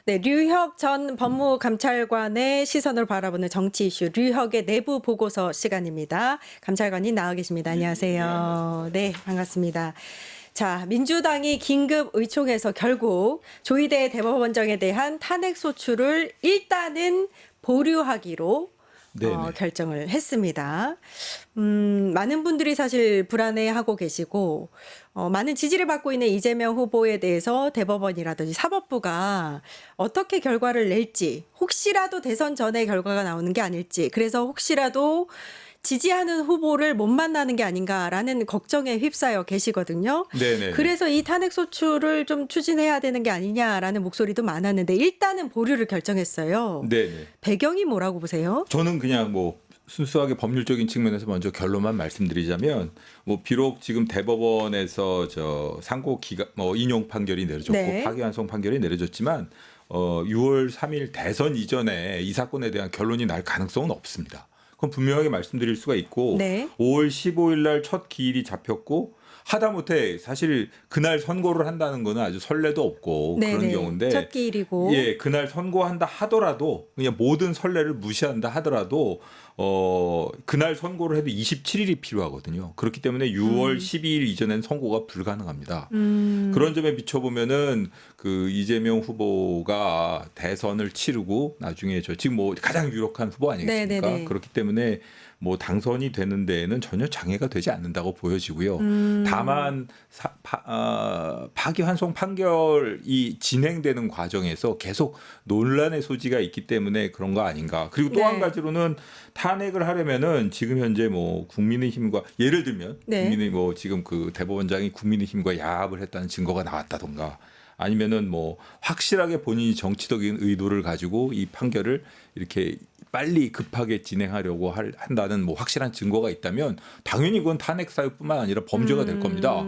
네, 류혁 전 법무감찰관의 시선을 바라보는 정치 이슈 류혁의 내부 보고서 시간입니다. 감찰관님 나와 계십니다. 안녕하세요. 네, 반갑습니다. 자, 민주당이 긴급 의총에서 결국 조희대 대법원장에 대한 탄핵 소추를 일단은 보류하기로 결정을 했습니다. 많은 분들이 사실 불안해하고 계시고 많은 지지를 받고 있는 이재명 후보에 대해서 대법원이라든지 사법부가 어떻게 결과를 낼지, 혹시라도 대선 전에 결과가 나오는 게 아닐지, 그래서 혹시라도 지지하는 후보를 못 만나는 게 아닌가라는 걱정에 휩싸여 계시거든요. 네네. 그래서 이 탄핵 소추를 좀 추진해야 되는 게 아니냐라는 목소리도 많았는데 일단은 보류를 결정했어요. 네네. 배경이 뭐라고 보세요? 저는 그냥 뭐 순수하게 법률적인 측면에서 먼저 결론만 말씀드리자면 뭐 비록 지금 대법원에서 저 상고 기각 뭐 인용 판결이 내려졌고 네. 파기환송 판결이 내려졌지만 6월 3일 대선 이전에 이 사건에 대한 결론이 날 가능성은 없습니다. 그건 분명하게 말씀드릴 수가 있고 네. 5월 15일 날 첫 기일이 잡혔고 하다못해 사실 그날 선고를 한다는 거는 아주 설레도 없고 네네. 그런 경우인데 첫 기일이고. 예, 그날 선고한다 하더라도 그냥 모든 선례를 무시한다 하더라도 그날 선고를 해도 27일이 필요하거든요. 그렇기 때문에 6월 12일 이전엔 선고가 불가능합니다. 그런 점에 비춰보면은 그 이재명 후보가 대선을 치르고 나중에 저 지금 뭐 가장 유력한 후보 아니겠습니까? 네네네. 그렇기 때문에 뭐 당선이 되는 데에는 전혀 장애가 되지 않는다고 보여지고요. 다만 파기환송 판결이 진행되는 과정에서 계속 논란의 소지가 있기 때문에 그런 거 아닌가. 그리고 또 한 네. 가지로는 탄핵을 하려면은 지금 현재 뭐 국민의힘과 예를 들면 네. 국민의 뭐 지금 그 대법원장이 국민의힘과 야합을 했다는 증거가 나왔다던가 아니면은 뭐 확실하게 본인이 정치적인 의도를 가지고 이 판결을 이렇게 빨리 급하게 진행하려고 한다는 뭐 확실한 증거가 있다면 당연히 그건 탄핵 사유뿐만 아니라 범죄가 될 겁니다.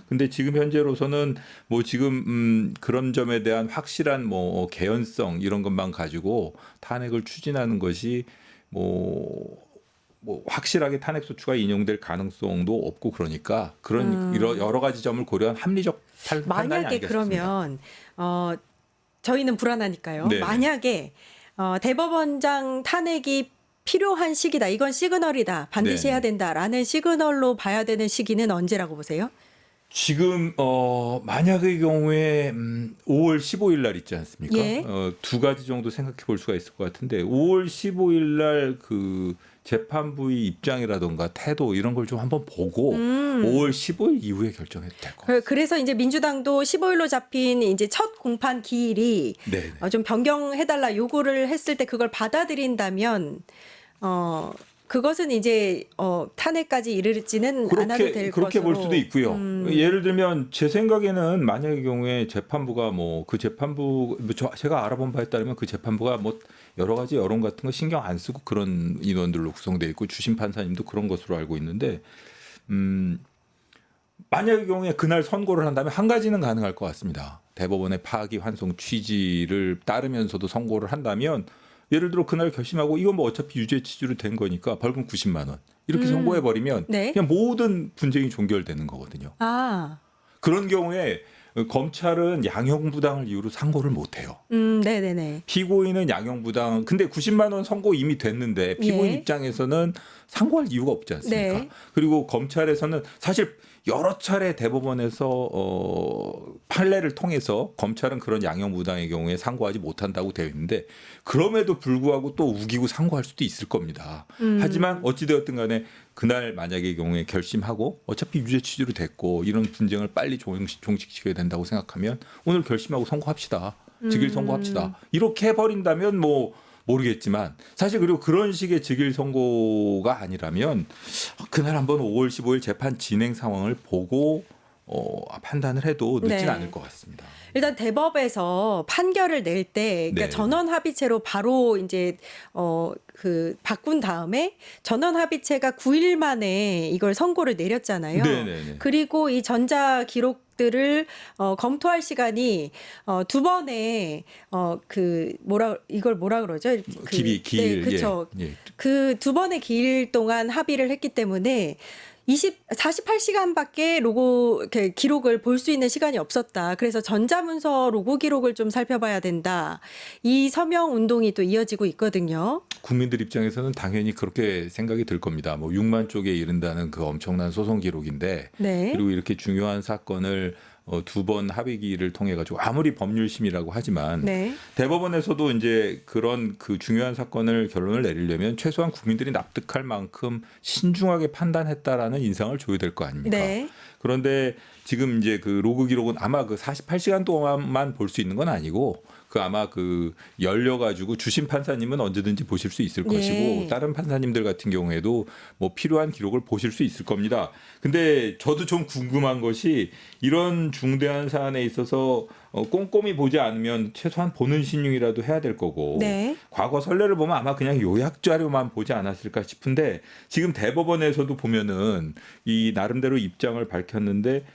근데 지금 현재로서는 뭐 지금 그런 점에 대한 확실한 뭐 개연성 이런 것만 가지고 탄핵을 추진하는 것이 뭐 확실하게 탄핵 소추가 인용될 가능성도 없고 그러니까 그런 이런 여러 가지 점을 고려한 합리적 판단이 만약에 아니겠습니까? 그러면 저희는 불안하니까요. 네네. 만약에 대법원장 탄핵이 필요한 시기다. 이건 시그널이다. 반드시 네네. 해야 된다라는 시그널로 봐야 되는 시기는 언제라고 보세요? 지금 만약의 경우에 5월 15일 날 있지 않습니까? 예. 두 가지 정도 생각해 볼 수가 있을 것 같은데 5월 15일 날 그 재판부의 입장이라던가 태도 이런 걸 좀 한번 보고 5월 15일 이후에 결정해도 될 것 같습니다. 그래서 이제 민주당도 15일로 잡힌 이제 첫 공판 기일이 네. 좀 변경해달라 요구를 했을 때 그걸 받아들인다면 그것은 이제 탄핵까지 이르지는 않아도 될 그렇게 것으로. 볼 수도 있고요. 예를 들면 제 생각에는 만약의 경우에 재판부가 뭐 그 재판부 제가 알아본 바에 따르면 그 재판부가 뭐 여러 가지 여론 같은 거 신경 안 쓰고 그런 인원들로 구성되어 있고 주심 판사님도 그런 것으로 알고 있는데 만약의 경우에 그날 선고를 한다면 한 가지는 가능할 것 같습니다. 대법원의 파기환송 취지를 따르면서도 선고를 한다면 예를 들어 그날 결심하고 이건 뭐 어차피 유죄 취지로 된 거니까 벌금 90만 원 이렇게 선고해 버리면 네. 그냥 모든 분쟁이 종결되는 거거든요. 아, 그런 경우에 검찰은 양형부당을 이유로 상고를 못 해요. 네네네. 피고인은 양형부당 근데 90만 원 선고 이미 됐는데 피고인 예. 입장에서는 상고할 이유가 없지 않습니까? 네. 그리고 검찰에서는 사실 여러 차례 대법원에서 판례를 통해서 검찰은 그런 양형부당의 경우에 상고하지 못한다고 되어 있는데 그럼에도 불구하고 또 우기고 상고할 수도 있을 겁니다. 하지만 어찌되었든 간에 그날 만약의 경우에 결심하고 어차피 유죄 취지로 됐고 이런 분쟁을 빨리 종식시켜야 된다고 생각하면 오늘 결심하고 선고합시다. 즉일 선고합시다. 이렇게 해버린다면 뭐 모르겠지만 사실 그리고 그런 식의 즉일 선고가 아니라면 그날 한번 5월 15일 재판 진행 상황을 보고 판단을 해도 늦진 네. 않을 것 같습니다. 일단 대법에서 판결을 낼 때 그러니까 네. 전원 합의체로 바로 이제 그 바꾼 다음에 전원 합의체가 9일 만에 이걸 선고를 내렸잖아요. 네네네. 그리고 이 전자 기록들을 검토할 시간이 두 번의 이걸 뭐라 그러죠? 기일 네, 그렇죠. 예. 그 두 번의 기일 동안 합의를 했기 때문에 48시간밖에 로고 이렇게 기록을 볼 수 있는 시간이 없었다. 그래서 전자문서 로고 기록을 좀 살펴봐야 된다. 이 서명 운동이 또 이어지고 있거든요. 국민들 입장에서는 당연히 그렇게 생각이 들 겁니다. 뭐 6만 쪽에 이른다는 그 엄청난 소송 기록인데 네. 그리고 이렇게 중요한 사건을 두 번 합의기를 통해 가지고 아무리 법률심이라고 하지만 네. 대법원에서도 이제 그런 그 중요한 사건을 결론을 내리려면 최소한 국민들이 납득할 만큼 신중하게 판단했다라는 인상을 줘야 될 거 아닙니까? 네. 그런데 지금 이제 그 로그 기록은 아마 그 48시간 동안만 볼 수 있는 건 아니고 그 아마 그 열려가지고 주심 판사님은 언제든지 보실 수 있을 예. 것이고 다른 판사님들 같은 경우에도 뭐 필요한 기록을 보실 수 있을 겁니다. 근데 저도 좀 궁금한 것이 이런 중대한 사안에 있어서 꼼꼼히 보지 않으면 최소한 보는 신용이라도 해야 될 거고 네. 과거 선례를 보면 아마 그냥 요약 자료만 보지 않았을까 싶은데 지금 대법원에서도 보면은 이 나름대로 입장을 밝혔는데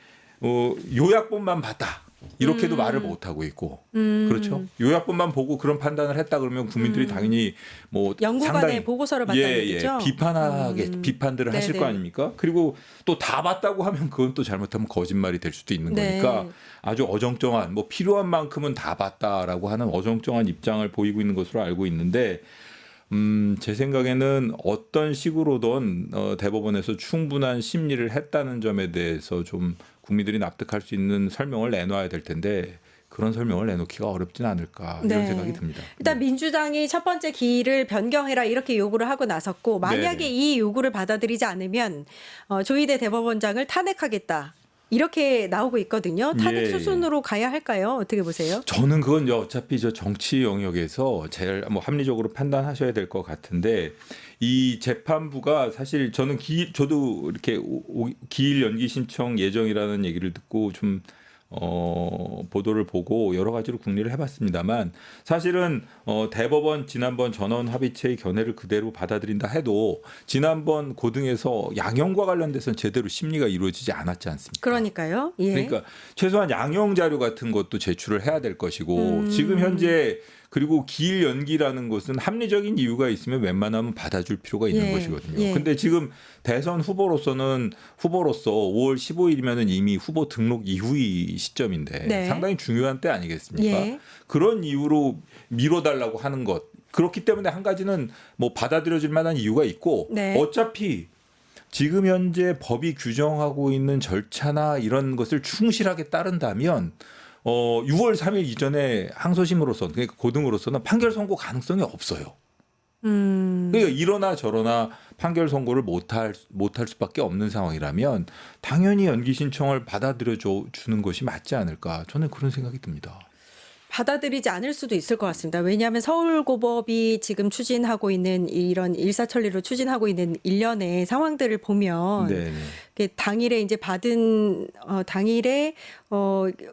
요약본만 봤다. 이렇게도 말을 못 하고 있고 그렇죠. 요약본만 보고 그런 판단을 했다 그러면 국민들이 당연히 뭐 연구관의 상당히 보고서를 봤다는 얘기죠. 비판하게 비판들을 하실 네네. 거 아닙니까? 그리고 또 다 봤다고 하면 그건 또 잘못하면 거짓말이 될 수도 있는 네. 거니까 아주 어정쩡한 뭐 필요한 만큼은 다 봤다라고 하는 어정쩡한 입장을 보이고 있는 것으로 알고 있는데 제 생각에는 어떤 식으로든 대법원에서 충분한 심리를 했다는 점에 대해서 좀 국민들이 납득할 수 있는 설명을 내놔야 될 텐데 그런 설명을 내놓기가 어렵진 않을까 이런 네. 생각이 듭니다. 일단 민주당이 첫 번째 기일을 변경해라 이렇게 요구를 하고 나섰고 만약에 네네. 이 요구를 받아들이지 않으면 조희대 대법원장을 탄핵하겠다. 이렇게 나오고 있거든요. 탄핵 예, 수순으로 가야 할까요? 어떻게 보세요? 저는 그건 어차피 저 정치 영역에서 제일 뭐 합리적으로 판단하셔야 될 것 같은데 이 재판부가 사실 저는 저도 이렇게 기일 연기 신청 예정이라는 얘기를 듣고 좀 보도를 보고 여러 가지로 궁리를 해봤습니다만 사실은 대법원 지난번 전원 합의체의 견해를 그대로 받아들인다 해도 지난번 고등에서 양형과 관련돼서는 제대로 심리가 이루어지지 않았지 않습니까? 그러니까요. 예. 그러니까 최소한 양형 자료 같은 것도 제출을 해야 될 것이고 지금 현재 그리고 기일 연기라는 것은 합리적인 이유가 있으면 웬만하면 받아줄 필요가 있는 예, 것이거든요. 예. 근데 지금 대선 후보로서 5월 15일이면은 이미 후보 등록 이후의 시점인데 네. 상당히 중요한 때 아니겠습니까? 예. 그런 이유로 미뤄달라고 하는 것. 그렇기 때문에 한 가지는 뭐 받아들여질 만한 이유가 있고 네. 어차피 지금 현재 법이 규정하고 있는 절차나 이런 것을 충실하게 따른다면 6월 3일 이전에 항소심으로서 그러니까 고등으로서는 판결 선고 가능성이 없어요. 그러니까 이러나 저러나 판결 선고를 못할 수밖에 없는 상황이라면 당연히 연기 신청을 받아들여 주는 것이 맞지 않을까 저는 그런 생각이 듭니다. 받아들이지 않을 수도 있을 것 같습니다. 왜냐하면 서울고법이 지금 추진하고 있는 이런 일사천리로 추진하고 있는 일련의 상황들을 보면 네. 당일에 이제 받은 당일에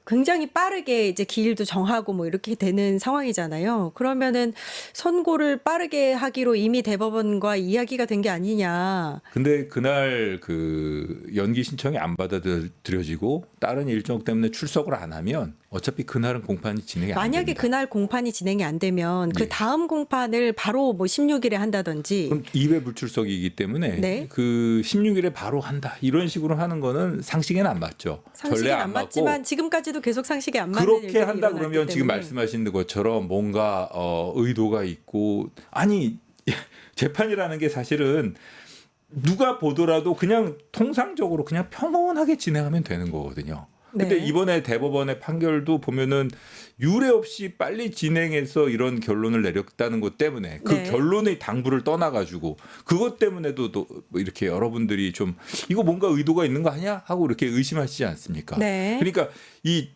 굉장히 빠르게 이제 기일도 정하고 뭐 이렇게 되는 상황이잖아요. 그러면은 선고를 빠르게 하기로 이미 대법원과 이야기가 된 게 아니냐. 근데 그날 그 연기 신청이 안 받아들여지고 다른 일정 때문에 출석을 안 하면 어차피 그날은 공판이 진행이 안 만약에 됩니다. 그날 공판이 진행이 안 되면 예. 그 다음 공판을 바로 뭐 16일에 한다든지. 그럼 2회 불출석이기 때문에 네. 그 16일에 바로 한다 이런 식으로 하는 거는 상식에는 안 맞죠. 상식이 전례 안 맞고 맞지만 지금까지도 계속 상식이 안 맞는 그렇게 일들이 한다 일어났기 그러면 지금 때문에. 말씀하신 것처럼 뭔가 의도가 있고 아니 재판이라는 게 사실은 누가 보더라도 그냥 통상적으로 그냥 평온하게 진행하면 되는 거거든요. 근데 네. 이번에 대법원의 판결도 보면은 유례 없이 빨리 진행해서 이런 결론을 내렸다는 것 때문에 그 네. 결론의 당부를 떠나가지고 그것 때문에도 또 이렇게 여러분들이 좀 이거 뭔가 의도가 있는 거 아니야 하고 이렇게 의심하시지 않습니까? 네. 그러니까 이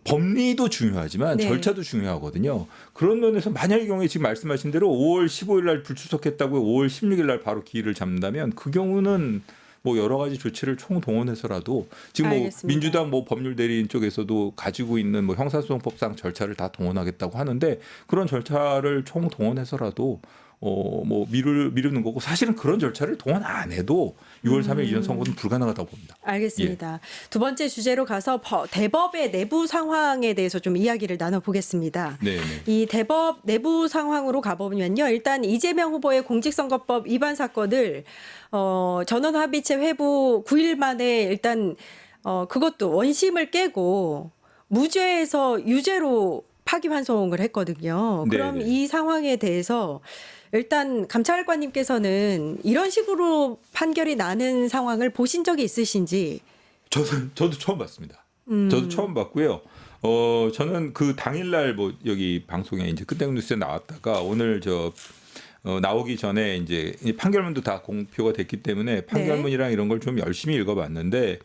법리도 중요하지만 네. 절차도 중요하거든요. 그런 면에서 만약의 경우에 지금 말씀하신 대로 5월 15일 날 불출석했다고 5월 16일 날 바로 기일을 잡는다면 그 경우는 뭐 여러 가지 조치를 총동원해서라도 지금 뭐 알겠습니다. 민주당 뭐 법률 대리인 쪽에서도 가지고 있는 뭐 형사소송법상 절차를 다 동원하겠다고 하는데 그런 절차를 총동원해서라도 뭐 미루는 거고 사실은 그런 절차를 동원 안 해도 6월 3일 이전 선거는 불가능하다고 봅니다. 알겠습니다. 두 번째 주제로 가서 대법의 내부 상황에 대해서 좀 이야기를 나눠보겠습니다. 네. 이 대법 내부 상황으로 가보면요. 일단 이재명 후보의 공직선거법 위반 사건을 전원합의체 회부 9일 만에 일단 그것도 원심을 깨고 무죄에서 유죄로 파기환송을 했거든요. 그럼 네네. 이 상황에 대해서 일단 감찰관님께서는 이런 식으로 판결이 나는 상황을 보신 적이 있으신지? 저도 처음 봤습니다. 저도 처음 봤고요. 저는 그 당일날 뭐 여기 방송에 이제 끝내고 뉴스에 나왔다가 오늘 나오기 전에 이제 판결문도 다 공표가 됐기 때문에 판결문이랑 이런 걸 좀 열심히 읽어봤는데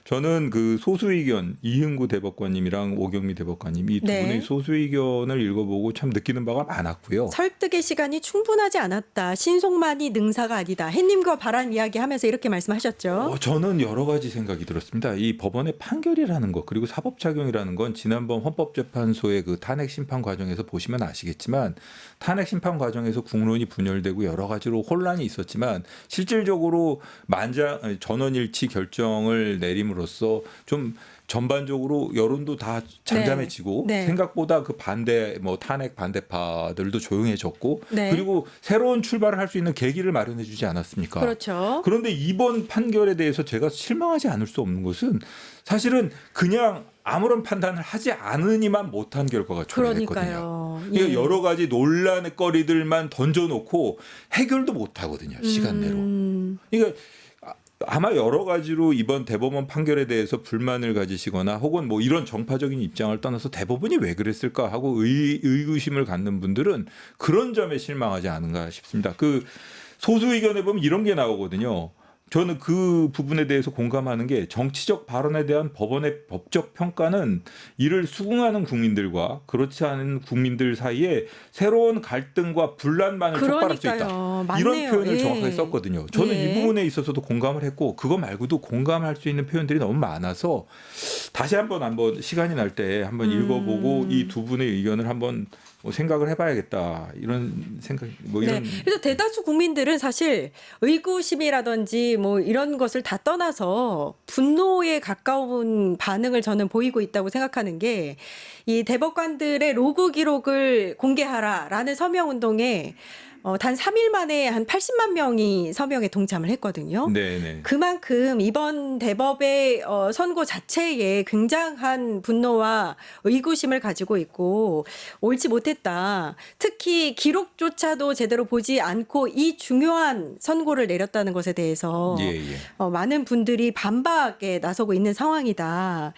저는 그 소수 의견 이흥구 대법관님이랑 오경미 대법관님 이 두 네. 분의 소수 의견을 읽어보고 참 느끼는 바가 많았고요. 설득의 시간이 충분하지 않았다. 신속만이 능사가 아니다. 햇님과 바란 이야기하면서 이렇게 말씀하셨죠. 저는 여러 가지 생각이 들었습니다. 이 법원의 판결이라는 것 그리고 사법작용이라는 건 지난번 헌법재판소의 그 탄핵 심판 과정에서 보시면 아시겠지만 탄핵 심판 과정에서 국론이 분열되고 여러 가지로 혼란이 있었지만 실질적으로 전원일치 결정을 내림으로써 좀 전반적으로 여론도 다 잠잠해지고 네. 생각보다 그 탄핵 반대파들도 조용해졌고 네. 그리고 새로운 출발을 할 수 있는 계기를 마련해 주지 않았습니까? 그렇죠. 그런데 이번 판결에 대해서 제가 실망하지 않을 수 없는 것은 사실은 그냥 아무런 판단을 하지 않으니만 못한 결과가 초래했거든요. 그러니까요. 그러니까 예. 여러 가지 논란의 거리들만 던져놓고 해결도 못하거든요. 시간 내로. 그러니까 아마 여러 가지로 이번 대법원 판결에 대해서 불만을 가지시거나 혹은 뭐 이런 정파적인 입장을 떠나서 대법원이 왜 그랬을까 하고 의구심을 갖는 분들은 그런 점에 실망하지 않은가 싶습니다. 그 소수 의견에 보면 이런 게 나오거든요. 저는 그 부분에 대해서 공감하는 게 정치적 발언에 대한 법원의 법적 평가는 이를 수긍하는 국민들과 그렇지 않은 국민들 사이에 새로운 갈등과 분란만을 촉발할 수 있다. 맞네요. 이런 표현을 예. 정확하게 썼거든요. 저는 예. 이 부분에 있어서도 공감을 했고 그거 말고도 공감할 수 있는 표현들이 너무 많아서 다시 한번 시간이 날 때 한번 읽어보고 이 두 분의 의견을 한번 생각을 해봐야겠다 이런 생각 이런. 그래서 대다수 국민들은 사실 의구심이라든지 뭐 이런 것을 다 떠나서 분노에 가까운 반응을 저는 보이고 있다고 생각하는 게 이 대법관들의 로그 기록을 공개하라라는 서명 운동에 단 3일 만에 한 80만 명이 서명에 동참을 했거든요. 네네. 그만큼 이번 대법의 선고 자체에 굉장한 분노와 의구심을 가지고 있고 옳지 못했다. 특히 기록조차도 제대로 보지 않고 이 중요한 선고를 내렸다는 것에 대해서 많은 분들이 반박에 나서고 있는 상황이다.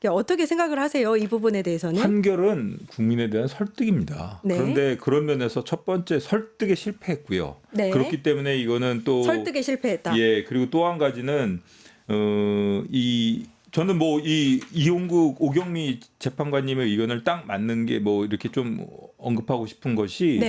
어떻게 생각을 하세요? 이 부분에 대해서는? 판결은 국민에 대한 설득입니다. 네. 그런데 그런 면에서 첫 번째 설득에 실패했고요. 네. 그렇기 때문에 이거는 또 설득에 실패했다. 그리고 또 한 가지는 저는 뭐 이용국 오경미 재판관님의 의견을 딱 맞는 게 뭐 이렇게 좀 언급하고 싶은 것이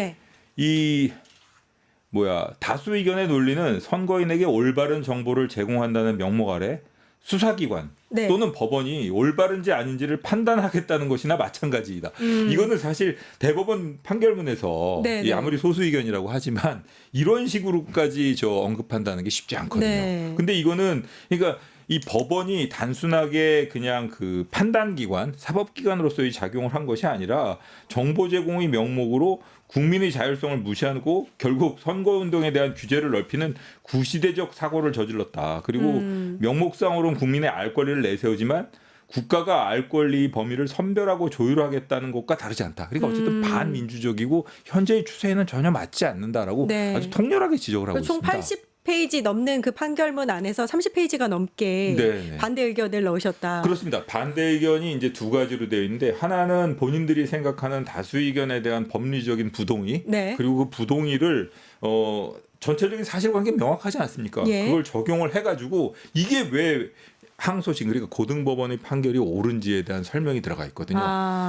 다수 의견의 논리는 선거인에게 올바른 정보를 제공한다는 명목 아래 수사기관 또는 법원이 올바른지 아닌지를 판단하겠다는 것이나 마찬가지이다. 이거는 사실 대법원 판결문에서 아무리 소수 의견이라고 하지만 이런 식으로까지 언급한다는 게 쉽지 않거든요. 근데 이거는 그러니까 이 법원이 단순하게 그냥 그 판단기관, 사법기관으로서의 작용을 한 것이 아니라 정보 제공의 명목으로 국민의 자율성을 무시하고 결국 선거운동에 대한 규제를 넓히는 구시대적 사고를 저질렀다. 그리고 명목상으로는 국민의 알 권리를 내세우지만 국가가 알 권리 범위를 선별하고 조율하겠다는 것과 다르지 않다. 그러니까 어쨌든 반민주적이고 현재의 추세에는 전혀 맞지 않는다라고 아주 통렬하게 지적을 하고 총 있습니다. 80페이지 넘는 그 판결문 안에서 30페이지가 넘게 반대 의견을 넣으셨다. 그렇습니다. 반대 의견이 이제 두 가지로 되어 있는데 하나는 본인들이 생각하는 다수 의견에 대한 법리적인 부동의 그리고 그 부동의를 전체적인 사실관계 명확하지 않습니까? 그걸 적용을 해가지고 이게 왜 항소심 그러니까 고등법원의 판결이 옳은지에 대한 설명이 들어가 있거든요.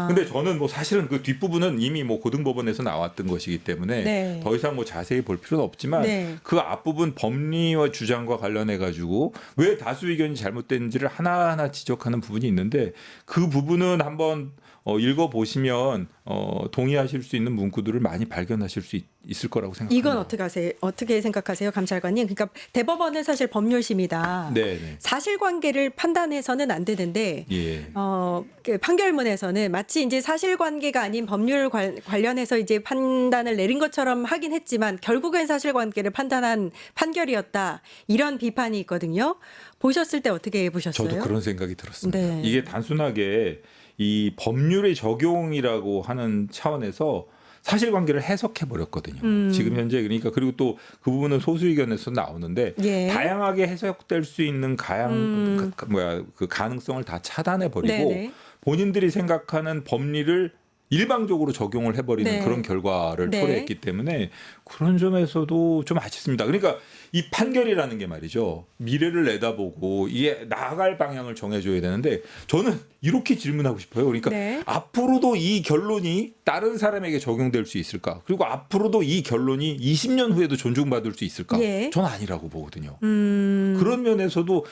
근데 저는 뭐 사실은 그 뒷부분은 이미 뭐 고등법원에서 나왔던 것이기 때문에 더 이상 뭐 자세히 볼 필요는 없지만 그 앞부분 법리와 주장과 관련해 가지고 왜 다수 의견이 잘못된지를 하나하나 지적하는 부분이 있는데 그 부분은 한번 읽어 보시면 동의하실 수 있는 문구들을 많이 발견하실 수 있을 거라고 생각합니다. 이건 어떻게 생각하세요, 감찰관님? 그러니까 대법원은 사실 법률심이다. 네. 사실관계를 판단해서는 안 되는데 예. 그 판결문에서는 마치 이제 사실관계가 아닌 법률 관련해서 이제 판단을 내린 것처럼 하긴 했지만 결국엔 사실관계를 판단한 판결이었다. 이런 비판이 있거든요. 보셨을 때 어떻게 보셨어요? 저도 그런 생각이 들었습니다. 네. 이게 단순하게 이 법률의 적용이라고 하는 차원에서 사실관계를 해석해 버렸거든요. 지금 현재 그러니까 그리고 또 그 부분은 소수 의견에서 나오는데 예. 다양하게 해석될 수 있는 그 가능성을 다 차단해 버리고 네네. 본인들이 생각하는 법리를 일방적으로 적용을 해버리는 네. 그런 결과를 네. 초래했기 때문에 그런 점에서도 좀 아쉽습니다. 그러니까 이 판결이라는 게 말이죠. 미래를 내다보고 이게 나아갈 방향을 정해줘야 되는데 저는 이렇게 질문하고 싶어요. 그러니까 네. 앞으로도 이 결론이 다른 사람에게 적용될 수 있을까? 그리고 앞으로도 이 결론이 20년 후에도 존중받을 수 있을까? 예. 저는 아니라고 보거든요. 그런 면에서도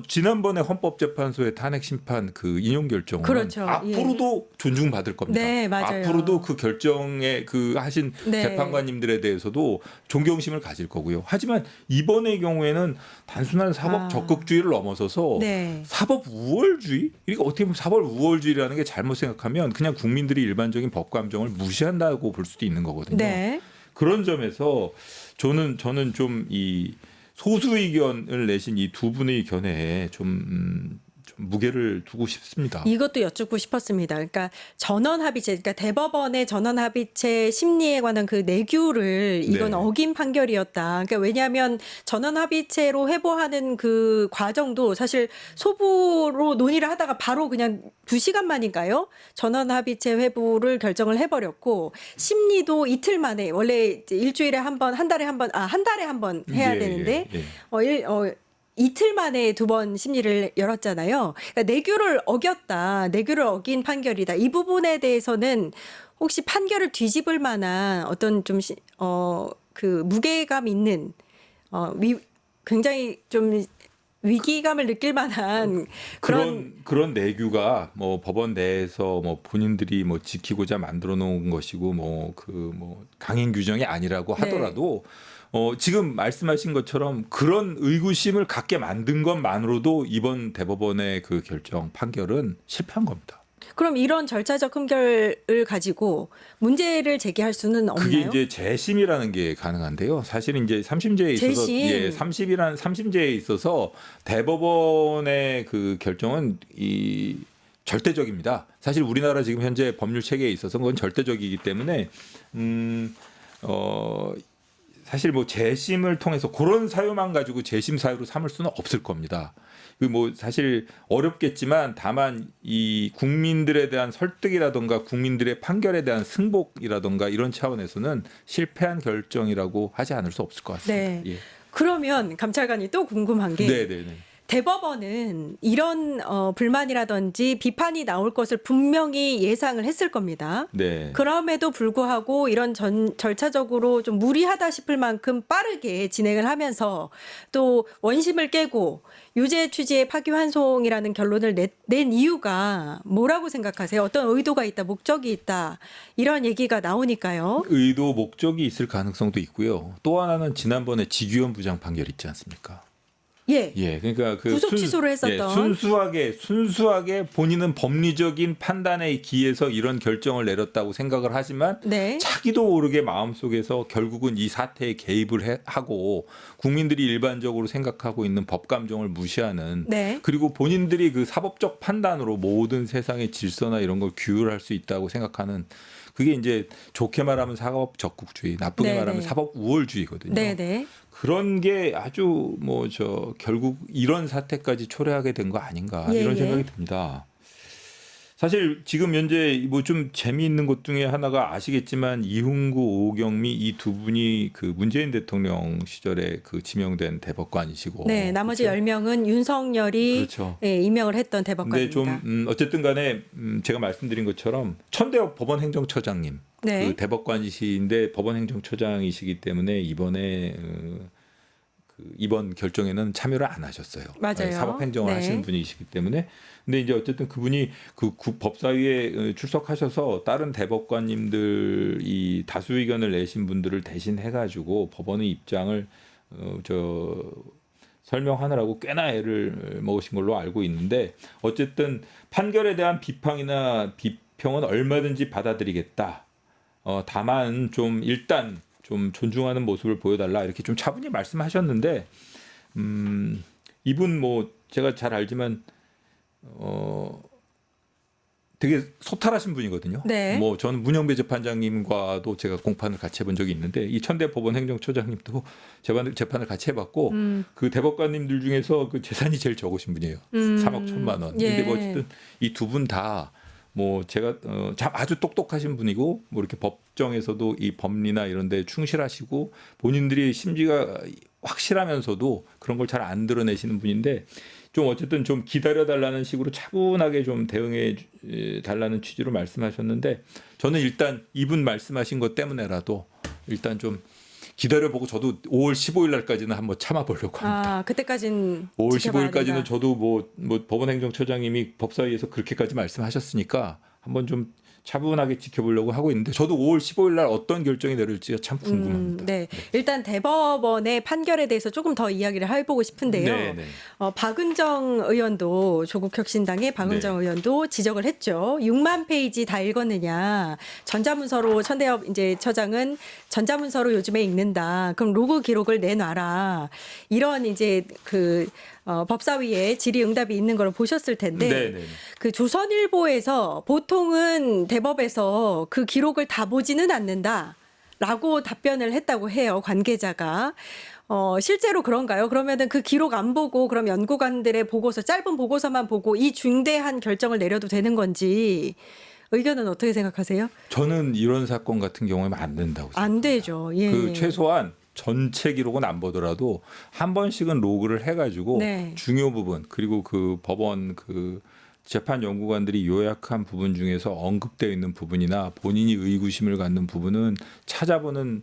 지난번에 헌법재판소의 탄핵 심판 그 인용 결정은 그렇죠. 앞으로도 존중받을 겁니다. 네, 맞아요. 앞으로도 그 결정에 그 하신 네. 재판관님들에 대해서도 존경심을 가질 거고요. 하지만 이번의 경우에는 단순한 사법 적극주의를 넘어서서 네. 사법 우월주의? 그러니까 어떻게 보면 사법 우월주의라는 게 잘못 생각하면 그냥 국민들이 일반적인 법 감정을 무시한다고 볼 수도 있는 거거든요. 네. 그런 점에서 저는 좀 이 소수 의견을 내신 이 두 분의 견해에 좀 무게를 두고 싶습니다. 이것도 여쭙고 싶었습니다. 그러니까 전원합의체, 그러니까 대법원의 전원합의체 심리에 관한 그 내규를 이건 네. 어긴 판결이었다. 그러니까 왜냐하면 전원합의체로 회부하는 그 과정도 사실 소부로 논의를 하다가 바로 그냥 2시간 만인가요? 전원합의체 회부를 결정을 해버렸고 심리도 이틀 만에 원래 이제 일주일에 한 번, 한 달에 한 번 해야 예, 되는데 예, 예. 이틀 만에 2번 심리를 열었잖아요. 그러니까 내규를 어긴 판결이다. 이 부분에 대해서는 혹시 판결을 뒤집을 만한 어떤 좀 그 무게감 있는 굉장히 좀 위기감을 느낄 만한 그런 내규가 뭐 법원 내에서 뭐 본인들이 뭐 지키고자 만들어 놓은 것이고 뭐 강행 규정이 아니라고 하더라도 지금 말씀하신 것처럼 그런 의구심을 갖게 만든 것만으로도 이번 대법원의 그 결정 판결은 실패한 겁니다. 그럼 이런 절차적 흠결을 가지고 문제를 제기할 수는 없나요? 그게 이제 재심이라는 게 가능한데요. 사실은 이제 3심제에 있어서 재심. 3심제에 있어서 대법원의 그 결정은 이 절대적입니다. 사실 우리나라 지금 현재 법률 체계에 있어서 그건 절대적이기 때문에 사실 뭐 재심을 통해서 그런 사유만 가지고 재심 사유로 삼을 수는 없을 겁니다. 그 뭐 사실 어렵겠지만 다만 이 국민들에 대한 설득이라든가 국민들의 판결에 대한 승복이라든가 이런 차원에서는 실패한 결정이라고 하지 않을 수 없을 것 같습니다. 네. 예. 그러면 감찰관이 또 궁금한 게 네네네. 대법원은 이런 불만이라든지 비판이 나올 것을 분명히 예상을 했을 겁니다. 네. 그럼에도 불구하고 이런 절차적으로 좀 무리하다 싶을 만큼 빠르게 진행을 하면서 또 원심을 깨고 유죄 취지의 파기환송이라는 결론을 낸 이유가 뭐라고 생각하세요? 어떤 의도가 있다, 목적이 있다 이런 얘기가 나오니까요. 의도 목적이 있을 가능성도 있고요. 또 하나는 지난번에 지규현 부장 판결 있지 않습니까? 예. 그러니까 그 구속 취소를 했었던. 순수하게 본인은 법리적인 판단에 기해서 이런 결정을 내렸다고 생각을 하지만 네. 자기도 모르게 마음속에서 결국은 이 사태에 개입을 하고 국민들이 일반적으로 생각하고 있는 법 감정을 무시하는 네. 그리고 본인들이 그 사법적 판단으로 모든 세상의 질서나 이런 걸 규율할 수 있다고 생각하는 그게 이제 좋게 말하면 사법 적극주의, 나쁘게 네네. 말하면 사법 우월주의거든요. 네네. 그런 게 아주 결국 이런 사태까지 초래하게 된 거 아닌가 이런 생각이 듭니다. 사실 지금 현재 뭐 좀 재미있는 것 중에 하나가 아시겠지만 이훈구, 오경미 이 두 분이 그 문재인 대통령 시절에 그 지명된 대법관이시고 네, 나머지 그렇죠? 10명은 윤석열이 그렇죠. 임명을 했던 근데 대법관입니다. 좀 어쨌든 간에 제가 말씀드린 것처럼 천대엽 법원행정처장님 네. 그 대법관이신데 법원행정처장이시기 때문에 이번에 이번 결정에는 참여를 안 하셨어요. 맞아요. 사법행정을 네. 하시는 분이시기 때문에. 근데 이제 어쨌든 그분이 그 법사위에 출석하셔서 다른 대법관님들 이 다수 의견을 내신 분들을 대신 해가지고 법원의 입장을 설명하느라고 꽤나 애를 먹으신 걸로 알고 있는데 어쨌든 판결에 대한 비평은 얼마든지 받아들이겠다. 다만 좀 일단 좀 존중하는 모습을 보여달라 이렇게 좀 차분히 말씀하셨는데 이분 뭐 제가 잘 알지만 되게 소탈하신 분이거든요. 네. 뭐 저는 문영배 재판장님과도 제가 공판을 같이 해본 적이 있는데 이 천대법원 행정처장님도 재판을 같이 해봤고 그 대법관님들 중에서 그 재산이 제일 적으신 분이에요. 3억 1천만 원. 예. 근데 뭐 어쨌든 이 두 분 다 뭐 제가 아주 똑똑하신 분이고 뭐 이렇게 법정에서도 이 법리나 이런 데 충실하시고 본인들이 심지가 확실하면서도 그런 걸 잘 안 드러내시는 분인데 좀 어쨌든 좀 기다려 달라는 식으로 차분하게 좀 대응해 달라는 취지로 말씀하셨는데 저는 일단 이분 말씀하신 것 때문에라도 일단 좀 기다려보고 저도 5월 15일 날까지는 한번 참아보려고 합니다. 그때까지는 5월 지켜봐야 15일까지는 된다. 저도 뭐 법원행정처장님이 법사위에서 그렇게까지 말씀하셨으니까 한번 좀 차분하게 지켜보려고 하고 있는데 저도 5월 15일 날 어떤 결정이 내릴지가 참 궁금합니다. 네. 일단 대법원의 판결에 대해서 조금 더 이야기를 해보고 싶은데요. 네, 네. 박은정 의원도 조국혁신당의 박은정 네. 의원도 지적을 했죠. 6만 페이지 다 읽었느냐. 전자문서로 천대엽 이제 처장은 전자문서로 요즘에 읽는다. 그럼 로그 기록을 내놔라. 이런 이제 법사위에 질의응답이 있는 걸 보셨을 텐데 네, 네. 그 조선일보에서 보통은 대법에서 그 기록을 다 보지는 않는다라고 답변을 했다고 해요. 관계자가. 실제로 그런가요? 그러면은 그 기록 안 보고 그럼 연구관들의 보고서 짧은 보고서만 보고 이 중대한 결정을 내려도 되는 건지 의견은 어떻게 생각하세요? 저는 이런 사건 같은 경우에는 안 된다고 생각합니다. 안 되죠. 예. 그 최소한 전체 기록은 안 보더라도 한 번씩은 로그를 해가지고 네. 중요 부분 그리고 그 법원 그 재판 연구관들이 요약한 부분 중에서 언급되어 있는 부분이나 본인이 의구심을 갖는 부분은 찾아보는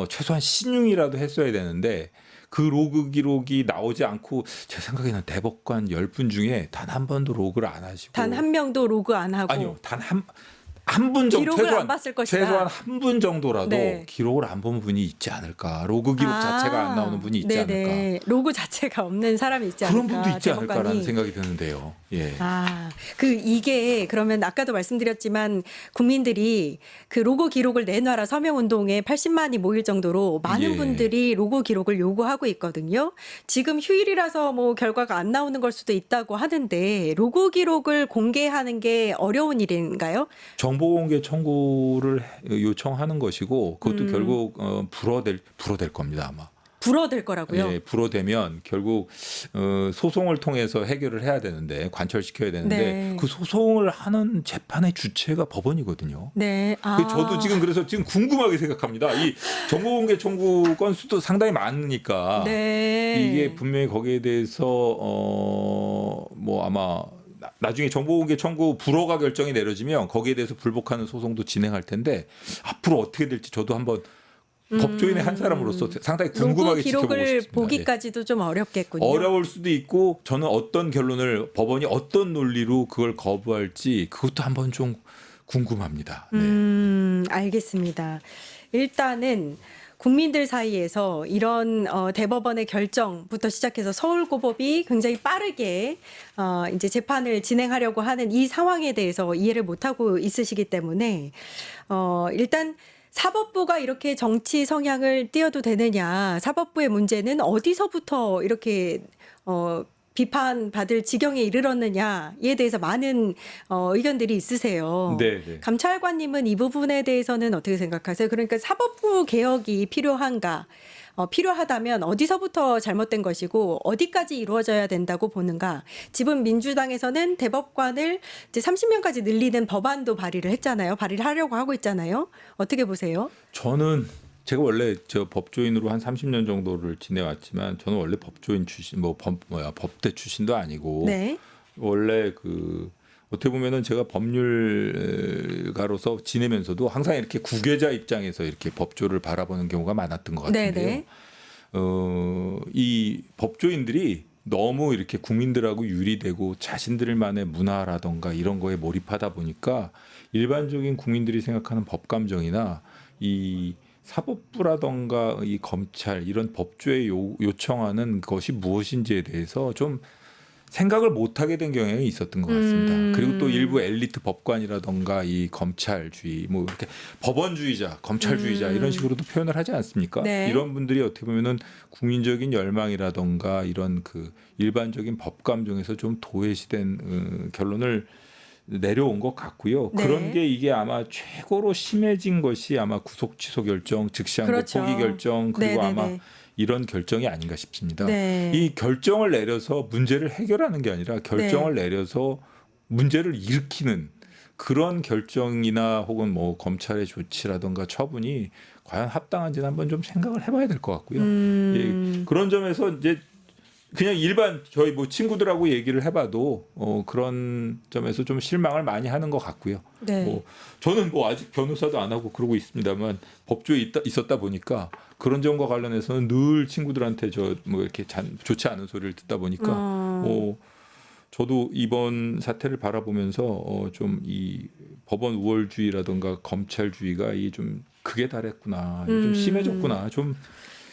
최소한 신용이라도 했어야 되는데 그 로그 기록이 나오지 않고 제 생각에는 대법관 10분 중에 단 한 번도 로그를 안 하시고 단 한 명도 로그 안 하고 아니요 단 한 분 정도 기록을 안 봤을 것이다. 최소한 한 분 정도라도 네. 기록을 안 본 분이 있지 않을까. 로그 기록 자체가 안 나오는 분이 있지 네네. 않을까. 로그 자체가 없는 사람이 있지 않을까. 그런 분도 있지 않을까라는 대법관이. 생각이 드는데요. 예. 이게 그러면 아까도 말씀드렸지만 국민들이 그 로고 기록을 내놔라 서명운동에 80만이 모일 정도로 많은 예. 분들이 로고 기록을 요구하고 있거든요. 지금 휴일이라서 뭐 결과가 안 나오는 걸 수도 있다고 하는데 로고 기록을 공개하는 게 어려운 일인가요? 정보공개 청구를 요청하는 것이고 그것도 결국 불어될 겁니다 아마. 불어될 거라고요. 예, 불어되면 결국 소송을 통해서 해결을 해야 되는데 관철시켜야 되는데 네. 그 소송을 하는 재판의 주체가 법원이거든요. 네. 저도 그래서 지금 궁금하게 생각합니다. 이 정보공개 청구 건수도 상당히 많으니까 네. 이게 분명히 거기에 대해서 뭐 아마 나중에 정보공개 청구 불허가 결정이 내려지면 거기에 대해서 불복하는 소송도 진행할 텐데 앞으로 어떻게 될지 저도 한번 법조인의 한 사람으로서 상당히 궁금하게 로고 지켜보고 기록을 싶습니다. 보기까지도 좀 어렵겠군요. 어려울 수도 있고 저는 어떤 결론을 법원이 어떤 논리로 그걸 거부할지 그것도 한번 좀 궁금합니다. 네. 알겠습니다. 일단은 국민들 사이에서 이런 대법원의 결정부터 시작해서 서울고법이 굉장히 빠르게 이제 재판을 진행하려고 하는 이 상황에 대해서 이해를 못하고 있으시기 때문에 일단 사법부가 이렇게 정치 성향을 띄어도 되느냐, 사법부의 문제는 어디서부터 이렇게 비판받을 지경에 이르렀느냐에 대해서 많은 의견들이 있으세요. 네, 네. 감찰관님은 이 부분에 대해서는 어떻게 생각하세요? 그러니까 사법부 개혁이 필요한가? 필요하다면 어디서부터 잘못된 것이고 어디까지 이루어져야 된다고 보는가? 지금 민주당에서는 대법관을 이제 30명까지 늘리는 법안도 발의를 했잖아요. 발의를 하려고 하고 있잖아요. 어떻게 보세요? 저는 제가 원래 저 법조인으로 한 30년 정도를 지내왔지만 저는 원래 법조인 출신 법대 출신도 아니고 네. 원래 어떻게 보면은 제가 법률가로서 지내면서도 항상 이렇게 구계자 입장에서 이렇게 법조를 바라보는 경우가 많았던 것 같은데요. 네네. 이 법조인들이 너무 이렇게 국민들하고 유리되고 자신들만의 문화라던가 이런 거에 몰입하다 보니까 일반적인 국민들이 생각하는 법 감정이나 이 사법부라던가 이 검찰 이런 법조에 요청하는 것이 무엇인지에 대해서 좀 생각을 못하게 된 경향이 있었던 것 같습니다. 그리고 또 일부 엘리트 법관이라던가 이 검찰주의, 뭐 이렇게 법원주의자, 검찰주의자 이런 식으로도 표현을 하지 않습니까? 네. 이런 분들이 어떻게 보면은 국민적인 열망이라던가 이런 그 일반적인 법 감정에서 좀 도외시된 결론을 내려온 것 같고요. 네. 그런 게 이게 아마 최고로 심해진 것이 아마 구속 취소 결정, 즉시항고 그렇죠. 포기 결정 그리고 네네네. 아마 이런 결정이 아닌가 싶습니다. 네. 이 결정을 내려서 문제를 해결하는 게 아니라 결정을 내려서 문제를 일으키는 그런 결정이나 혹은 뭐 검찰의 조치라든가 처분이 과연 합당한지는 한번 좀 생각을 해봐야 될 것 같고요. 예, 그런 점에서 이제 그냥 일반 저희 뭐 친구들하고 얘기를 해봐도 그런 점에서 좀 실망을 많이 하는 것 같고요. 네. 뭐 저는 뭐 아직 변호사도 안 하고 그러고 있습니다만 법조에 있었다 보니까 그런 점과 관련해서는 늘 친구들한테 저 뭐 이렇게 좋지 않은 소리를 듣다 보니까 뭐 저도 이번 사태를 바라보면서 좀 이 법원 우월주의라든가 검찰주의가 이 좀 극에 달했구나, 좀 심해졌구나, 좀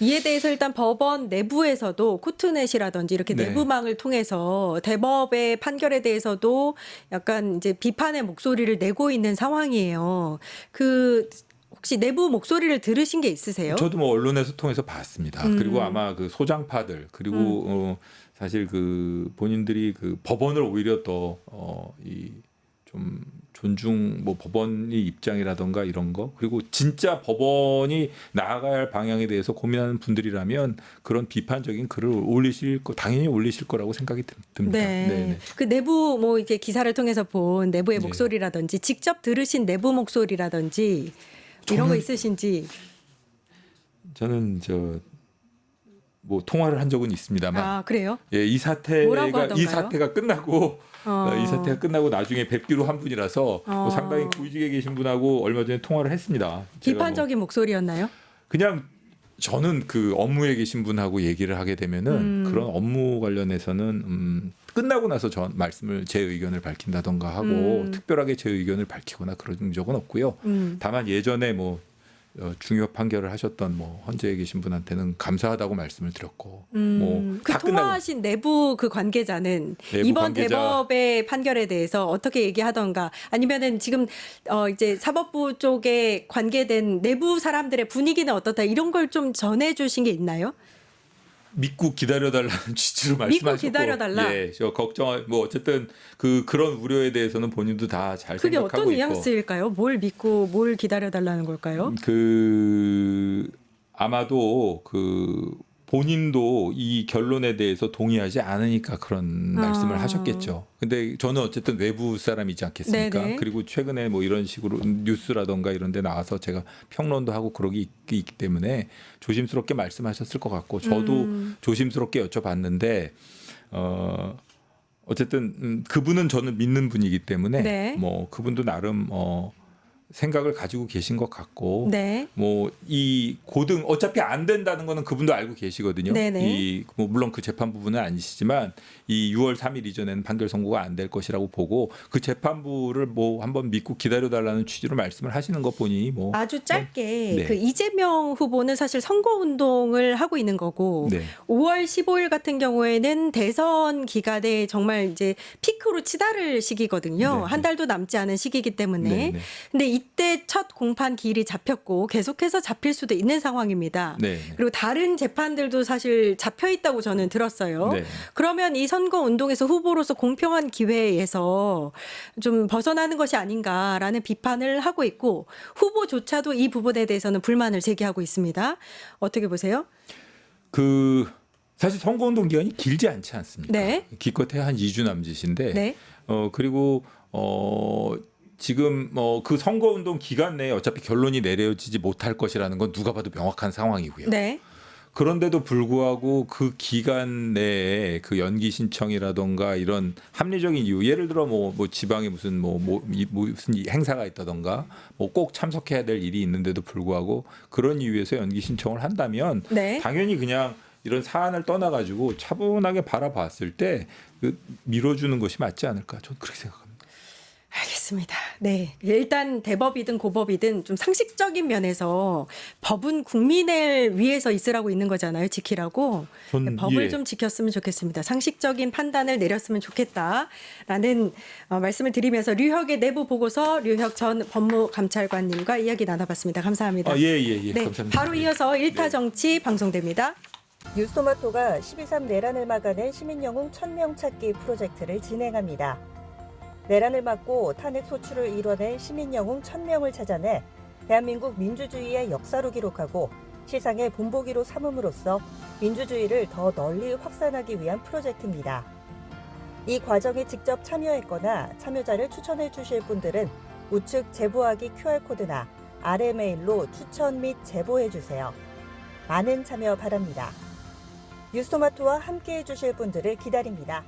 이에 대해서 일단 법원 내부에서도 코트넷이라든지 이렇게 네. 내부망을 통해서 대법의 판결에 대해서도 약간 이제 비판의 목소리를 내고 있는 상황이에요. 그 혹시 내부 목소리를 들으신 게 있으세요? 저도 뭐 언론에서 통해서 봤습니다. 그리고 아마 그 소장파들 그리고 사실 그 본인들이 그 법원을 오히려 더 이 좀 존중 뭐 법원의 입장이라던가 이런 거 그리고 진짜 법원이 나아가야 할 방향에 대해서 고민하는 분들이라면 그런 비판적인 글을 올리실 거 당연히 올리실 거라고 생각이 듭니다. 네. 네네. 그 내부 뭐 이렇게 기사를 통해서 본 내부의 네. 목소리라든지 직접 들으신 내부 목소리라든지 이런 거 저는- 있으신지. 저는 뭐 통화를 한 적은 있습니다만 아, 그래요? 예, 이 뭐라고 사태가 하던가요? 끝나고 어. 이 사태가 끝나고 나중에 뵙기로 한 분이라서 뭐 상당히 구직에 계신 분하고 얼마 전에 통화를 했습니다. 제가 뭐 비판적인 목소리였나요? 그냥 저는 그 업무에 계신 분하고 얘기를 하게 되면은 그런 업무 관련해서는 끝나고 나서 제 의견을 밝힌다던가 하고 특별하게 제 의견을 밝히거나 그런 적은 없고요. 다만 예전에 뭐 중요 판결을 하셨던 뭐 헌재에 계신 분한테는 감사하다고 말씀을 드렸고 뭐 그 다 끝나고 통화하신 내부 그 관계자는 내부 이번 관계자. 대법의 판결에 대해서 어떻게 얘기하던가 아니면은 지금 이제 사법부 쪽에 관계된 내부 사람들의 분위기는 어떻다 이런 걸 좀 전해주신 게 있나요? 믿고 기다려달라는 취지로 믿고 말씀하셨고 기다려달라? 예, 저 걱정 뭐 어쨌든 그런 우려에 대해서는 본인도 다 잘 그게 생각하고 어떤 있고 뉘앙스일까요? 뭘 믿고 뭘 기다려달라는 걸까요? 아마도 본인도 이 결론에 대해서 동의하지 않으니까 그런 말씀을 하셨겠죠. 근데 저는 어쨌든 외부 사람이지 않겠습니까? 네네. 그리고 최근에 뭐 이런 식으로 뉴스라던가 이런 데 나와서 제가 평론도 하고 그러기 있기 때문에 조심스럽게 말씀하셨을 것 같고 저도 조심스럽게 여쭤봤는데 어쨌든 그분은 저는 믿는 분이기 때문에 네. 뭐 그분도 나름 생각을 가지고 계신 것 같고 네. 뭐 이 고등 어차피 안 된다는 거는 그분도 알고 계시거든요. 네네. 뭐 물론 그 재판 부분은 아니시지만 이 6월 3일 이전에는 판결 선고가 안 될 것이라고 보고 그 재판부를 뭐 한번 믿고 기다려 달라는 취지로 말씀을 하시는 것 보니 뭐 아주 짧게 네. 그 이재명 후보는 사실 선거 운동을 하고 있는 거고 네. 5월 15일 같은 경우에는 대선 기간에 정말 이제 피크로 치달을 시기거든요. 네. 한 달도 남지 않은 시기이기 때문에. 네, 네. 근데 이때 첫 공판 기일이 잡혔고 계속해서 잡힐 수도 있는 상황입니다. 네. 그리고 다른 재판들도 사실 잡혀 있다고 저는 들었어요. 네. 그러면 이 선거 운동에서 후보로서 공평한 기회에서 좀 벗어나는 것이 아닌가라는 비판을 하고 있고 후보조차도 이 부분에 대해서는 불만을 제기하고 있습니다. 어떻게 보세요? 사실 선거운동 기간이 길지 않지 않습니까? 네. 기껏해야 한 2주 남짓인데 네. 그리고 지금 그 선거운동 기간 내에 어차피 결론이 내려지지 못할 것이라는 건 누가 봐도 명확한 상황이고요. 네. 그런데도 불구하고 그 기간 내에 그 연기 신청이라던가 이런 합리적인 이유, 예를 들어 뭐 지방에 무슨 무슨 행사가 있다던가 뭐 꼭 참석해야 될 일이 있는데도 불구하고 그런 이유에서 연기 신청을 한다면 네. 당연히 그냥 이런 사안을 떠나가지고 차분하게 바라봤을 때 밀어주는 것이 맞지 않을까, 저는 그렇게 생각합니다. 알겠습니다. 네. 일단 대법이든 고법이든 좀 상식적인 면에서 법은 국민을 위해서 있으라고 있는 거잖아요. 지키라고. 네, 법을 좀 지켰으면 좋겠습니다. 상식적인 판단을 내렸으면 좋겠다라는 말씀을 드리면서 류혁의 내부 보고서 류혁 전 법무감찰관님과 이야기 나눠봤습니다. 감사합니다. 예, 네, 감사합니다. 바로 이어서 1타 정치 방송됩니다. 뉴스토마토가 12.3 내란을 막아낸 시민영웅 1000명 찾기 프로젝트를 진행합니다. 내란을 막고 탄핵 소추를 이뤄낸 시민영웅 1000명을 찾아내 대한민국 민주주의의 역사로 기록하고 시상의 본보기로 삼음으로써 민주주의를 더 널리 확산하기 위한 프로젝트입니다. 이 과정에 직접 참여했거나 참여자를 추천해 주실 분들은 우측 제보하기 QR코드나 아래 메일로 추천 및 제보해 주세요. 많은 참여 바랍니다. 뉴스토마토와 함께해 주실 분들을 기다립니다.